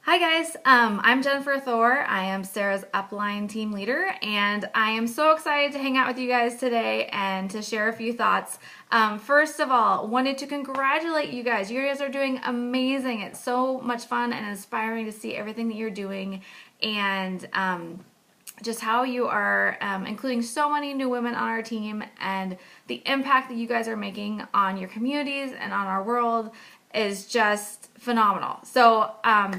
Hi guys, I'm Jennifer Thor. I am Sarah's upline team leader, and I am so excited to hang out with you guys today and to share a few thoughts. First of all, wanted to congratulate you guys. You guys are doing amazing. It's so much fun and inspiring to see everything that you're doing, and just how you are including so many new women on our team, and the impact that you guys are making on your communities and on our world is just phenomenal. So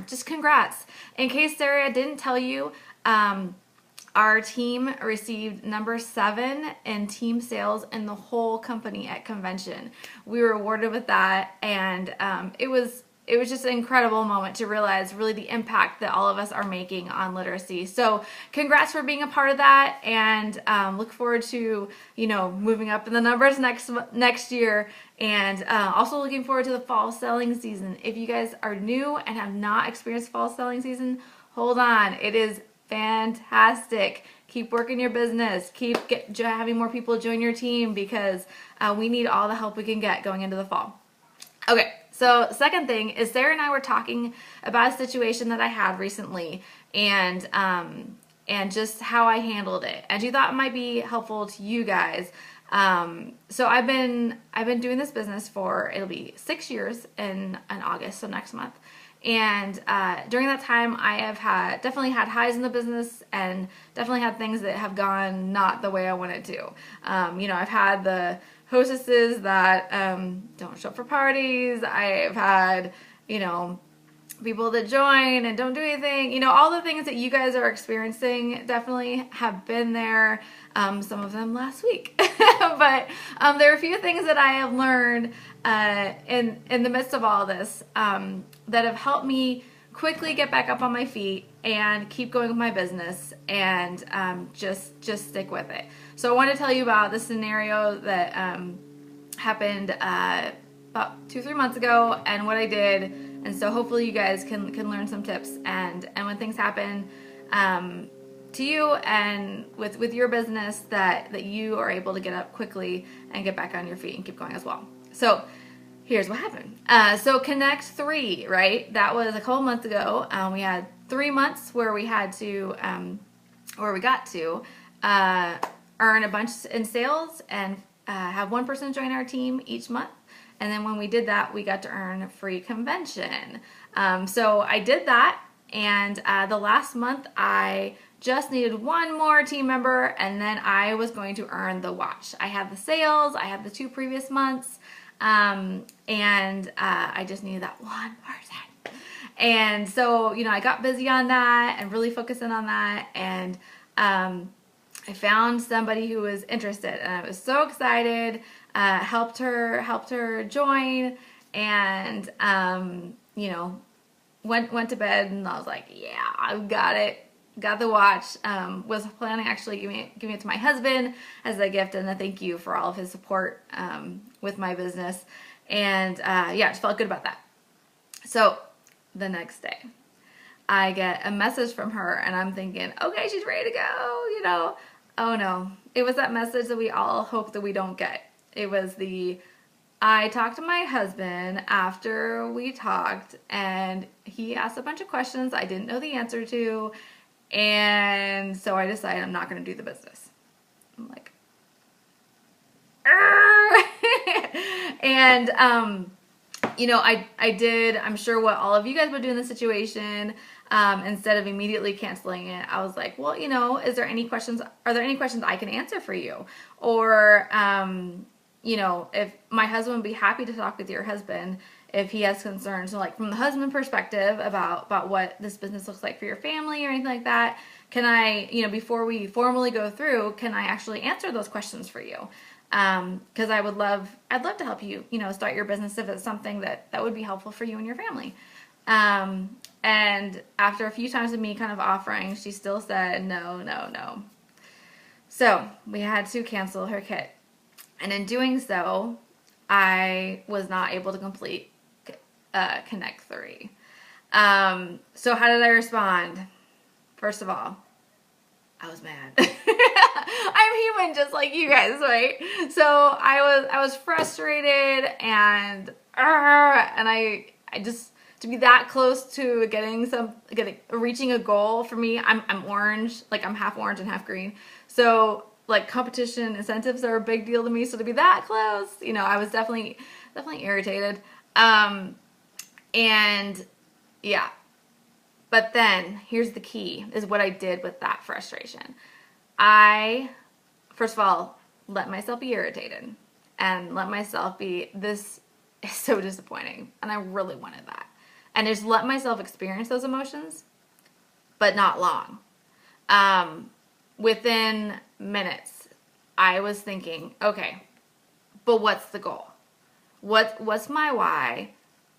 just congrats. In case Sarah didn't tell you, our team received number 7 in team sales in the whole company at convention. We were awarded with that, and it was just an incredible moment to realize really the impact that all of us are making on literacy. So congrats for being a part of that, and look forward to moving up in the numbers next year, and also looking forward to the fall selling season. If you guys are new and have not experienced fall selling season, hold on. It is fantastic. Keep working your business. Keep having more people join your team, because we need all the help we can get going into the fall. Okay, so second thing is Sarah and I were talking about a situation that I had recently, and just how I handled it, and she thought it might be helpful to you guys. So I've been doing this business for, it'll be 6 years in August, so next month. And during that time, I have definitely had highs in the business, and definitely had things that have gone not the way I wanted to. I've had the hostesses that don't show up for parties. I've had, people that join and don't do anything. All the things that you guys are experiencing definitely have been there. Some of them last week. But there are a few things that I have learned in the midst of all this that have helped me quickly get back up on my feet and keep going with my business, and just stick with it. So I want to tell you about the scenario that happened about 2-3 months ago, and what I did. And so hopefully you guys can learn some tips, and when things happen to you and with your business, that you are able to get up quickly and get back on your feet and keep going as well. So here's what happened. So Connect 3, right? That was a couple months ago. We had 3 months where we had to, where we got to earn a bunch in sales and have one person join our team each month. And then when we did that, we got to earn a free convention. So I did that, and the last month I just needed one more team member, and then I was going to earn the watch. I had the sales, I had the 2 previous months, and I just needed that one person. And so, I got busy on that and really focusing on that, and I found somebody who was interested, and I was so excited. Helped her join, and went to bed, and I was like, yeah, I've got it. Got the watch. Was planning actually giving it to my husband as a gift and a thank you for all of his support with my business, and just felt good about that. So the next day, I get a message from her, and I'm thinking, okay, she's ready to go. Oh no, it was that message that we all hope that we don't get. It was I talked to my husband after we talked, and he asked a bunch of questions I didn't know the answer to, and so I decided I'm not going to do the business. I'm like, and I did, I'm sure, what all of you guys would do in this situation. Instead of immediately canceling it, I was like, well, are there any questions I can answer for you? Or, if my husband would be happy to talk with your husband if he has concerns. So like from the husband perspective about what this business looks like for your family or anything like that, can I, before we formally go through, can I actually answer those questions for you? Because I'd love to help you, start your business if it's something that would be helpful for you and your family. And after a few times of me kind of offering, she still said no. So we had to cancel her kit. And in doing so, I was not able to complete Connect 3. So how did I respond? First of all, I was mad. I'm human just like you guys, right? So I was frustrated, and I just to be that close to reaching a goal for me. I'm orange, like I'm half orange and half green. So like competition incentives are a big deal to me. So to be that close, I was definitely irritated. And yeah, but then here's the key is what I did with that frustration. I, first of all, let myself be irritated and let myself be, this is so disappointing. And I really wanted that. And just let myself experience those emotions, but not long. Within minutes, I was thinking, okay, but what's the goal? What's my why?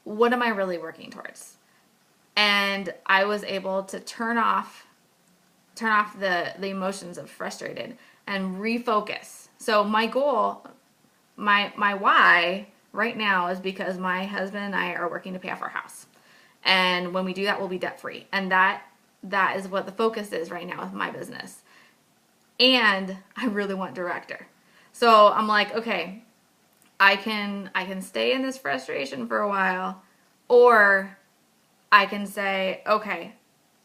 What am I really working towards? And I was able to turn off the emotions of frustrated and refocus. So my goal, my why right now is because my husband and I are working to pay off our house. And when we do that, we'll be debt free. And that is what the focus is right now with my business. And I really want director. So I'm like, okay, I can stay in this frustration for a while, or I can say, okay,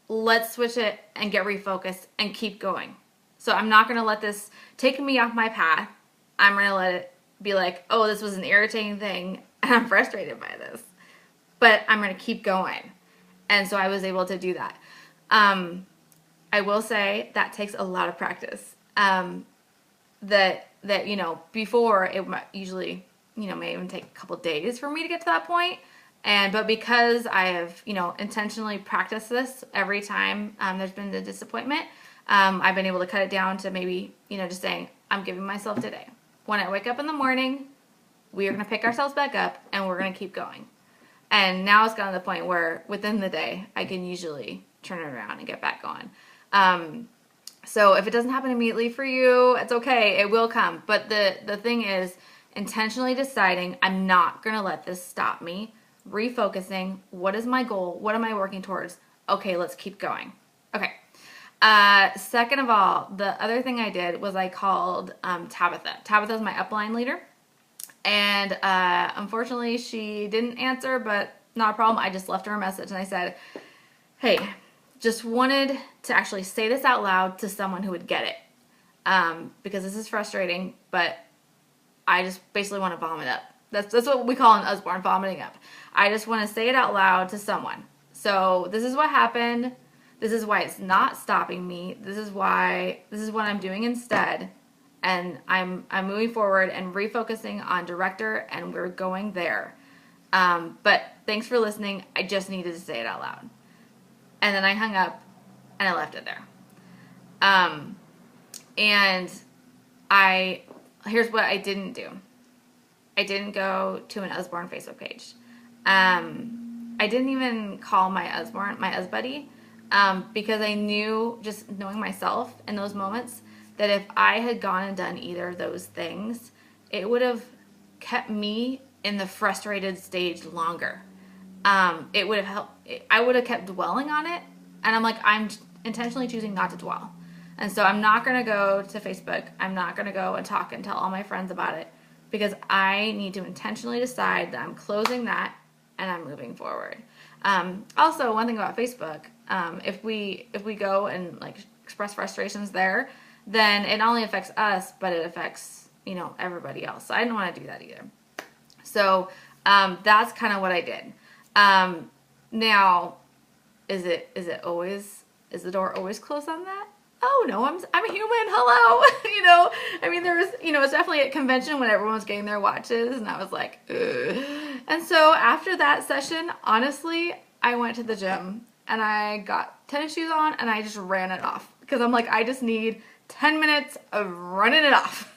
let's switch it and get refocused and keep going. So I'm not going to let this take me off my path. I'm going to let it be like, oh, this was an irritating thing and I'm frustrated by this, but I'm going to keep going. And so I was able to do that. I will say that takes a lot of practice. That before it might usually, may even take a couple days for me to get to that point. But because I have, intentionally practiced this every time there's been a disappointment, I've been able to cut it down to maybe, just saying, I'm giving myself today. When I wake up in the morning, we are going to pick ourselves back up and we're going to keep going. And now it's gotten to the point where within the day, I can usually turn it around and get back on. So if it doesn't happen immediately for you, it's okay. It will come. But the thing is intentionally deciding I'm not going to let this stop me. Refocusing. What is my goal? What am I working towards? Okay, let's keep going. Okay. Second of all, the other thing I did was I called Tabitha. Tabitha is my upline leader. And unfortunately, she didn't answer, but not a problem. I just left her a message and I said, hey, just wanted to actually say this out loud to someone who would get it. Because this is frustrating, but I just basically want to vomit up. That's what we call in Usborne, vomiting up. I just want to say it out loud to someone. So this is what happened. This is why it's not stopping me. This is what I'm doing instead. And I'm moving forward and refocusing on director, and we're going there. But thanks for listening. I just needed to say it out loud. And then I hung up and I left it there. And here's what I didn't do. I didn't go to an Usborne Facebook page. I didn't even call my Usbuddy, because I knew, just knowing myself in those moments, that if I had gone and done either of those things, it would have kept me in the frustrated stage longer. It would have helped. I would have kept dwelling on it, and I'm like, I'm intentionally choosing not to dwell. And so I'm not going to go to Facebook. I'm not going to go and talk and tell all my friends about it, because I need to intentionally decide that I'm closing that and I'm moving forward. Also, one thing about Facebook, if we go and like express frustrations there, then it not only affects us, but it affects, everybody else. So I didn't want to do that either. So that's kind of what I did. Now, is the door always closed on that? Oh no, I'm a human. Hello. It's definitely at convention when everyone was getting their watches, and I was like, ugh. And so after that session, honestly, I went to the gym and I got tennis shoes on and I just ran it off, because I'm like, I just need 10 minutes of running it off.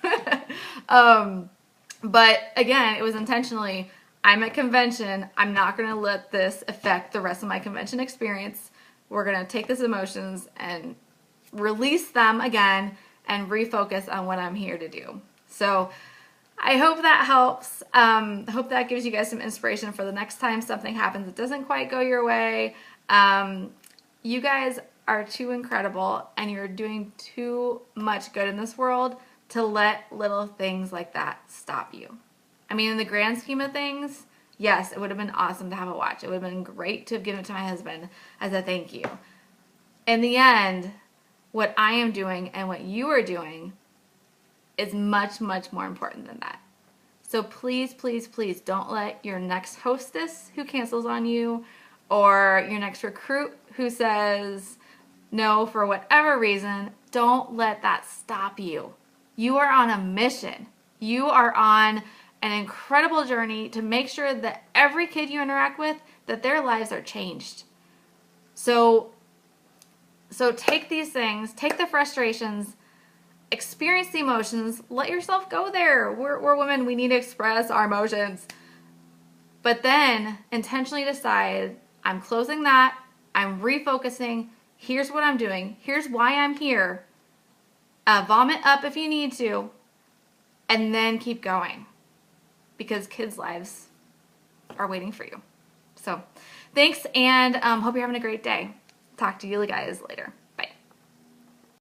But again, it was intentionally, I'm at convention. I'm not going to let this affect the rest of my convention experience. We're going to take these emotions and release them again and refocus on what I'm here to do. So I hope that helps. I hope that gives you guys some inspiration for the next time something happens that doesn't quite go your way. You guys are too incredible, and you're doing too much good in this world to let little things like that stop you. I mean, in the grand scheme of things, Yes, it would have been awesome to have a watch. It would have been great to have given it to my husband as a thank you. In the end, what I am doing and what you are doing is much, much more important than that. So please, please, please don't let your next hostess who cancels on you or your next recruit who says no for whatever reason, don't let that stop you. You are on a mission. You are on an incredible journey to make sure that every kid you interact with, that their lives are changed. So take these things, take the frustrations, experience the emotions, let yourself go there. We're women, we need to express our emotions. But then intentionally decide, I'm closing that, I'm refocusing, here's what I'm doing, here's why I'm here. Vomit up if you need to, and then keep going. Because kids' lives are waiting for you. So thanks, and hope you're having a great day. Talk to you guys later.